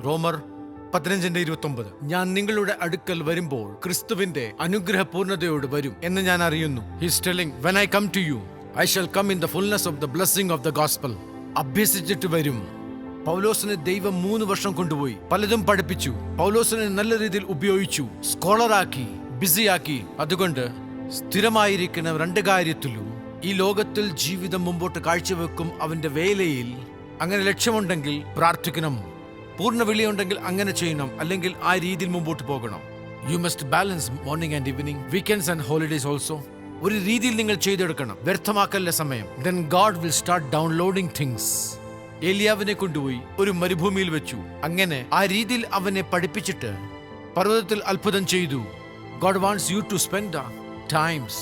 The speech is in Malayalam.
റോമർ 15:29. ഞാൻ നിങ്ങളുടെ അടുക്കൽ വരുമ്പോൾ ക്രിസ്തുവിന്റെ അനുഗ്രഹ പൂർണ്ണതയോട് വരും എന്ന് ഞാൻ അറിയുന്നു. He's telling, when I come to you, I shall come in the fullness of the blessing of the gospel. അഭ്യസിച്ചിട്ട് വരും. പൗലോസിനെ ദൈവം 3 വർഷം കൊണ്ടുപോയി, പലതും പഠിപ്പിച്ചു. പൗലോസിനെ നല്ല രീതിയിൽ ഉപയോഗിച്ചു, സ്കോളറാക്കി, ബിസിയാക്കി. അതുകൊണ്ട് സ്ഥിരമായിരിക്കുന്ന 2 കാര്യത്തിലും ഈ ലോകത്തിൽ ജീവിതം മുമ്പോട്ട് കാഴ്ചവെക്കും. അവന്റെ വേലയിൽ അങ്ങനെ ലക്ഷ്യമുണ്ടെങ്കിൽ പ്രാർത്ഥിക്കണം, പൂർണ്ണ വിളിയുണ്ടെങ്കിൽ അങ്ങനെ ചെയ്യണം, അല്ലെങ്കിൽ ആ രീതിയിൽ മുമ്പോട്ട് പോകണം. You must balance morning and evening, weekends and holidays also. ഒരു രീതിയിൽ നിങ്ങൾ ചെയ്തെടുക്കണം, വ്യർത്ഥമാക്കല്ല സമയം. Then God will start downloading things. ഏലിയാവിനെ കൊണ്ടുപോയി ഒരു മരുഭൂമിയിൽ വെച്ചു. അങ്ങനെ ആ രീതിയിൽ അവനെ പഠിപ്പിച്ചിട്ട് പർവ്വതത്തിൽ അത്ഭുതം ചെയ്തു. God wants you to spend times